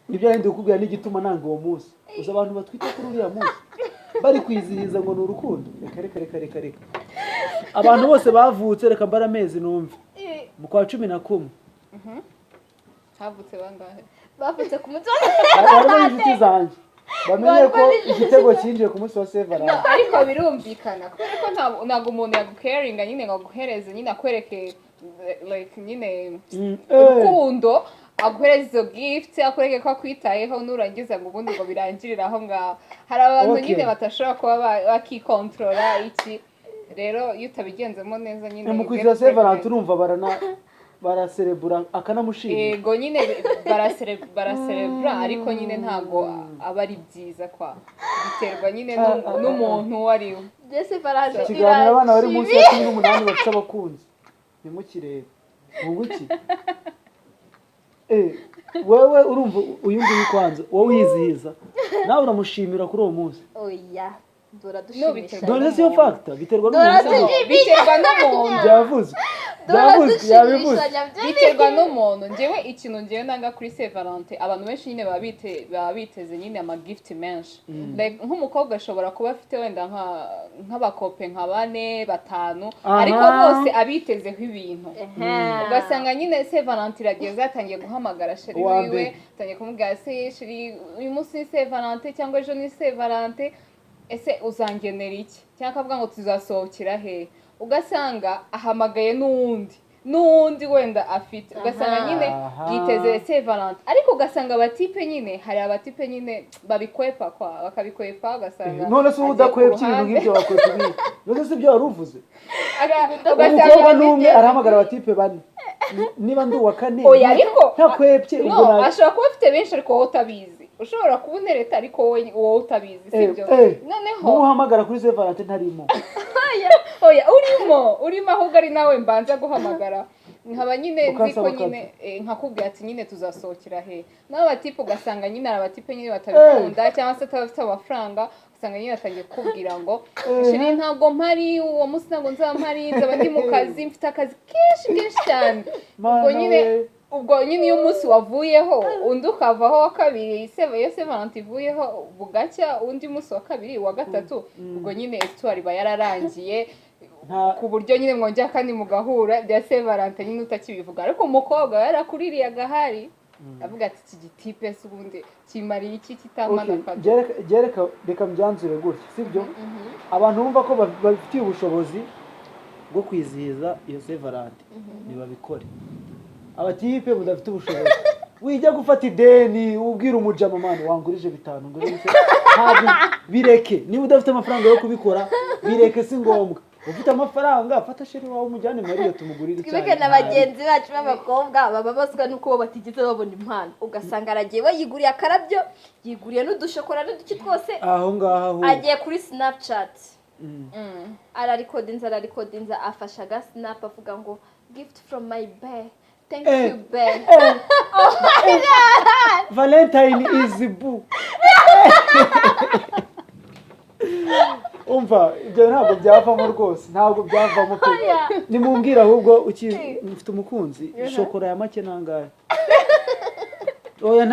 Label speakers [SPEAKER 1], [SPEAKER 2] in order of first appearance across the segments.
[SPEAKER 1] nibyo ndi kukubwira n'igituma nanga uwo munsi uza abantu batwita kuri uriya munsi bari kwizihiza ngo ni urukundo reka abantu bose bavutse reka mbara amezi numve mu kwa 11
[SPEAKER 2] havutse bangahe
[SPEAKER 3] bavutse ku munsi
[SPEAKER 1] harimo inshuti zanjye bamenye ko igitego cyinjiye ku munsi wa Severance
[SPEAKER 2] ariko birumvikana kubera ko ntabwo umuntu yagucaringa nyine ngo aguhereze nyine akwereke like nyine urukundo aguhereza izo gift akwereke ko akwitayeho nurangiza ngo ubundi ngo birangirire aho ngaho hari abantu nyine batashobora kuba bakikontrola iki rero iyo utabigenzemo neza nyine
[SPEAKER 1] mu kwiza Severance urumva baraserebura akanamushimira
[SPEAKER 2] yego nyine baraserebura ariko nyine ntabwo aba ari byiza kwa biterwa nyine n'umuntu wari we
[SPEAKER 3] Severance
[SPEAKER 1] kiganira abana bari munsi ya 18 bafite abakunzi nimukirebe ubuki wewe urumva uyu nguyu kwanza wowe wizihiza nawe uramushimira kuri uwo munsi
[SPEAKER 3] oya dora dushimisha
[SPEAKER 1] dore siyo factor biterwa n'umuntu byavuzwe
[SPEAKER 2] biterwa n'umuntu njyewe ikintu njyewe nanga kuri Severance abantu benshi nyine baba biteze nyine ama gift menshi like nk'umukobwa ashobora kuba afite wenda nk'abakope nka 4 5 ariko bose abitezeho ibintu ugasanga nyine Severance irageze atangiye guhamagara sheri wiwe atangiye kumubwira se sheri uyu munsi ni Severance cyangwa ejo ni Severance ese uzangenera iki cyangwa akavuga ngo tuzasohokera he ugasanga ahamagaye n'undi wenda afite ugasanga nyine yiteze Severance ariko ugasanga abatipe nyine hari abatipe nyine babikwepa bakabikwepa ugasanga
[SPEAKER 1] none se udakwepye ibintu nk'ibyo bakwepa ibi none se ibyo waruvuze ugasanga n'umwe arahamagara abatipe bane niba ndi uwa kane
[SPEAKER 2] oya ariko
[SPEAKER 1] ntakwepye
[SPEAKER 2] no ashobora kuba afite benshi ariko wowe utabizi ushobora kubunereta ariko wowe utabizi sibyo noneho
[SPEAKER 1] uhamagara kuri Severance ntarimo
[SPEAKER 2] oya urimo ahubwo ari nawe mbanza guhamagara nkaba nyine nziko nyine nkakubwira ati nyine tuzasohokera he n'abatipe ugasanga nyine abatipe nyine batabikunda cyangwa se atabafite amafaranga usanga nyine atangiye kukubwira ngo shiri ntabwo mpari uwo munsi ntabwo nzaba mpari nzaba ndi mu kazi mfite akazi kenshi cyane ubwo nyine iyo umunsi wavuyeho undi ukavaho wa kabiri iyo Severance ivuyeho bugacya undi munsi wa kabiri wa gatatu ubwo nyine histoire iba yararangiye ku buryo nyine mwongera kandi mugahura bya Severance nyine utakibivuga ariko umukobwa yarakuririye agahari avuga ati iki gitipe se ubundi kimariye iki kitamana
[SPEAKER 1] kado reka mbyanzure gutya sibyo abantu bumva ko bafitiye ubushobozi bwo kwizihiza iyo Severance nibabikore abatipe budafite ubushobozi wijya gufata ideni ubwira umujama mani wangurije 5 ngurije ntabwo bireke niba udafite amafaranga yo kubikora bireke si ngombwa ufite amafaranga fata sheri wawe umujyane Mariya tumugurira cyane
[SPEAKER 3] twibeke n'abagenzi bacu b'abakobwa baba baswa nuko batigeze babona impano ugasanga aragiye bayiguriye akarabyo yiguriye n'udushokora n'uduki twose
[SPEAKER 1] aho ngaho
[SPEAKER 3] agiye kuri Snapchat ararikodinza afasha ga snap avuga ngo gift from my bae. Thank you, bae. Oh my God!
[SPEAKER 1] Valentine is boo. Umva ibyo ntabwo byavamo rwose ntabwo byavamo pe nimumbwira ahubwo mfite umukunzi shokora ya make nangahe oya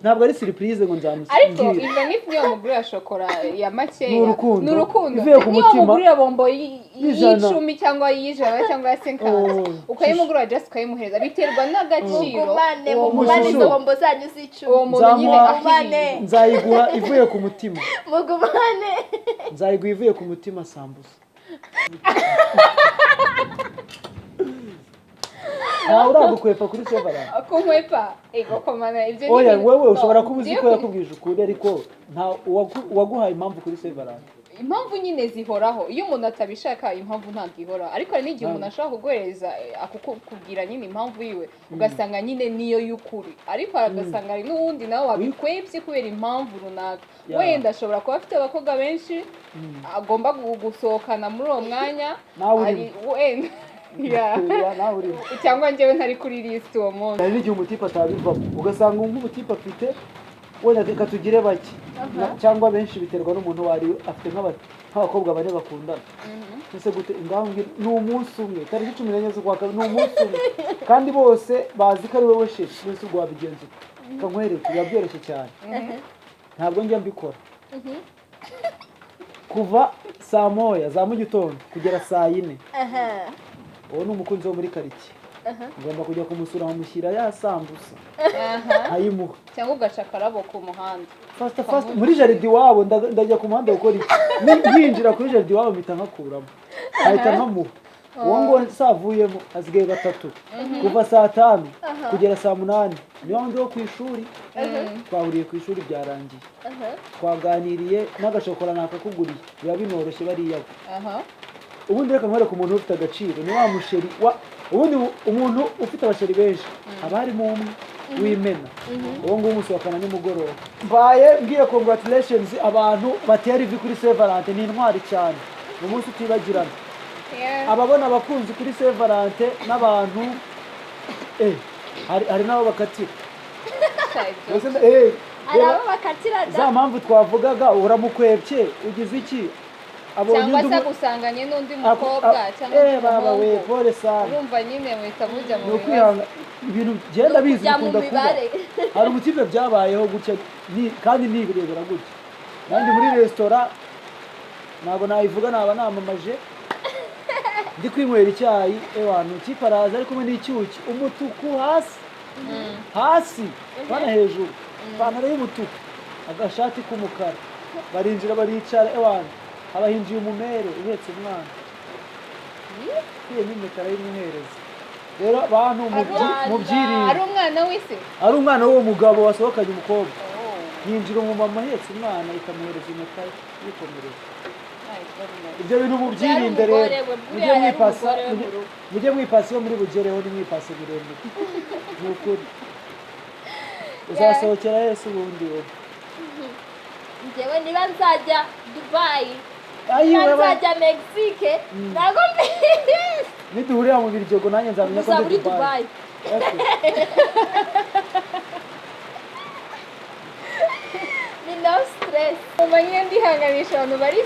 [SPEAKER 1] ntabwo ari surprise ngo nzamusigira
[SPEAKER 2] ariko even if niyo mugurira shokora ya make
[SPEAKER 1] n'urukundo ivuye ku mutima
[SPEAKER 2] niyo mugurira bombo y'icumi cyangwa y'ijana cyangwa ya 50 ukayimugurira just ukayimuhereza biterwa n'agaciro
[SPEAKER 3] mugumane izo bombo zanyu z'icumi
[SPEAKER 2] uwo muntu nyine ahine
[SPEAKER 1] nzayigura ivuye ku mutima
[SPEAKER 3] mugumane
[SPEAKER 1] nzayigura ivuye ku mutima sambusa nawe uragukwepa kuri Severance
[SPEAKER 2] kunkwepa ego komana ibyo
[SPEAKER 1] oya wewe ushobora kubuzi ko yakubwije ukuri ariko nta waguhaye impamvu kuri Severance
[SPEAKER 2] impamvu nyine zihoraho iyo umuntu atabishaka impamvu ntabwo ihora ariko hari n'igihe umuntu ashaka kuguhereza akukubwira nyine impamvu yiwe ugasanga nyine niyo y'ukuri ariko agasanga ari n'uwundi nawe wabikwebye kubera impamvu runaka wenda ashobora kuba afite abakobwa benshi agomba gusohokana muri uwo mwanya ari wenda cyangwa njyewe ntari kuri list uwo munsi
[SPEAKER 1] hari n'igihe umutipe atabivamo ugasanga nk'umutipe afite wenda reka tugire bake cyangwa benshi biterwa n'umuntu wari afite nk'abakobwa bane bakundana ese gute ngaho ni umunsi umwe tariki 14 z'ukwa kabiri ni umunsi umwe kandi bose bazi ko ari wowe sheshi wese ubwo wabigenza kankwereke yabyoroshye cyane ntabwo njya mbikora kuva saa moya za mu gitondo kugera saa 4 uwo ni umukunzi wo muri karitsiye ngomba kujya kumusura nkamushyira ya sambusa ayimuha
[SPEAKER 2] cyangwa ugaca akarabo ku muhanda
[SPEAKER 1] fast muri jaridi wabo ndajya ku muhanda gukora iki ninjira kuri jaridi wabo mpita nkakuramo ahita nkamuha uwo ngo savuyemo asigaye 3 kuva saa 5 kugera saa 8 niyo ndi wo ku ishuri twahuriye ku ishuri byarangiye twaganiriye n'agashokora nakakuguriye biba binoroshye bariya ubundi reka nkwereke umuntu ufite agaciro ni wa musheri ubundi umuntu ufite abasheri benshi aba harimo umwe w'imena uwo nguwo umunsi wa kane nimugoroba mbaye mbwiye congratulations abantu batera ivi kuri Saint Valentin ni intwari cyane mu munsi utibagirana ababona abakunzi kuri Saint Valentin n'abantu hari nabo bakatira
[SPEAKER 3] arabo bakatira
[SPEAKER 1] za mpamvu twavugaga uramukwebye ugize iki
[SPEAKER 2] cyangwa se gusanganye n'undi mukobwa cyangwa
[SPEAKER 1] baba we pole sana
[SPEAKER 2] urumva nyine muhita mujya mu
[SPEAKER 1] bibazo ibintu genda bizi bikunda kuba hari umutipe byabayeho gutya kandi nibirebera gutya nandi muri restaurant ntabwo nayivuga naba namamaje ndi kwinywera icyayi abantu kipe araza ari kumwe n'icyuki umutuku hasi bana hejuru ipantaro y'umutuku agashati k'umukara barinjira baricara abantu abahinjiye umumere uhetse umwana iyo n'impeta arayimuhereza rero abantu mubyirinda
[SPEAKER 2] ari umwana w'isi
[SPEAKER 1] ari umwana w'uwo mugabo wasohokanye umukobwa yinjira umumama ahetse umwana ikamuhereza impeta yikomereza ibyo bintu mubyirinde rero mujye mwipasa iyo muri bugereho nimwipase miremire ni ukuri uzasohokera Yesu ubundi wowe
[SPEAKER 3] njyewe niba nzajya Dubai nzajya Mexique ntabwo
[SPEAKER 1] niduhurira mu Biryogo nanjye nzamenya ko ndi Dubai
[SPEAKER 3] ni no stress
[SPEAKER 2] uba nyine ndihanganisha abantu bari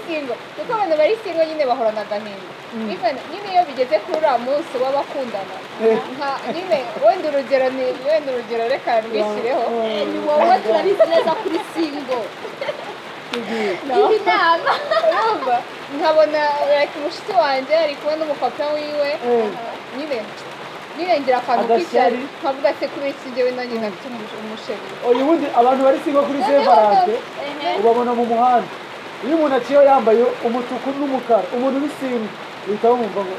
[SPEAKER 2] singo kuko abantu bari singo nyine bahorana agahinda nyine iyo bigeze kuri uriya munsi w'abakundana nyine wenda urugero reka rwishyireho
[SPEAKER 3] ni wowe turabizi neza kuri singo inama
[SPEAKER 2] nkabona umushiti wanjye ari kumwe n'umupapa wiwe nyine ngira akantu k'ishyari nkavuga se kuri iki njyewe nanjye nafite umusheri
[SPEAKER 1] ubundi abantu bari singo kuri Saint Valentin ubabona mu muhanda iyo umuntu aciyeho yambaye umutuku n'umukara umuntu uri singo uhita wumva ngo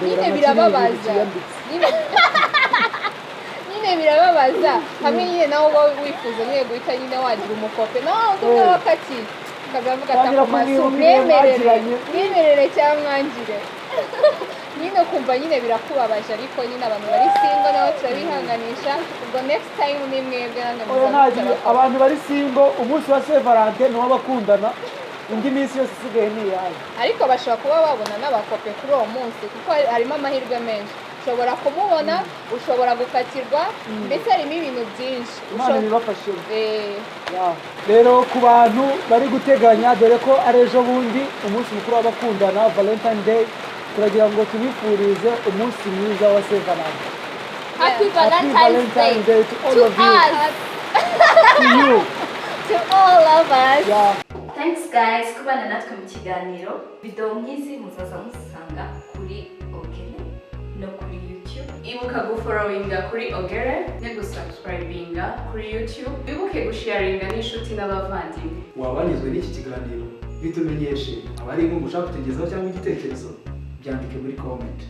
[SPEAKER 2] nyine birababaza nyine birababaza hamwe nyine nawe uba wifuza nyine guhita nyine wagira umukope nawe undi umwe wakatiye ukazavuga ati amaso mwemerere cyangwa mwangire nyine ukumva nyine birakubabaje ariko nyine abantu bari singo nabo turabihanganisha ubwo next time ni mwebwe nange
[SPEAKER 1] muzabicara abantu bari singo umunsi wa Saint Valentin ni w'abakundana indi minsi yose isigaye ni iyayo
[SPEAKER 2] ariko bashobora kuba babona n'abakope kuri uwo munsi kuko harimo amahirwe menshi ushobora kumubona ushobora gukatirwa mbese harimo ibintu byinshi
[SPEAKER 1] Imana bibafashemo rero ku bantu bari guteganya dore ko ari ejo bundi umunsi mukuru w'abakundana Valentine Day turagira ngo tubifurize umunsi mwiza wa Saint Valentin
[SPEAKER 3] Happy Valentine's Day
[SPEAKER 1] to all of you to you
[SPEAKER 3] to all of us
[SPEAKER 4] Thanks guys kubana natwe mu kiganiro video nk'izi muzaza musanga kuri Ogere no kuri YouTube ibuka gufollowinga kuri Ogere no gusubscribinga kuri YouTube ibuke gusharinga n'inshuti n'abavandimwe
[SPEAKER 1] wabanyuzwe n'iki kiganiro bitumenyeshe abari ngo mushaka kutugezaho cyangwa igitekerezo byandike muri comment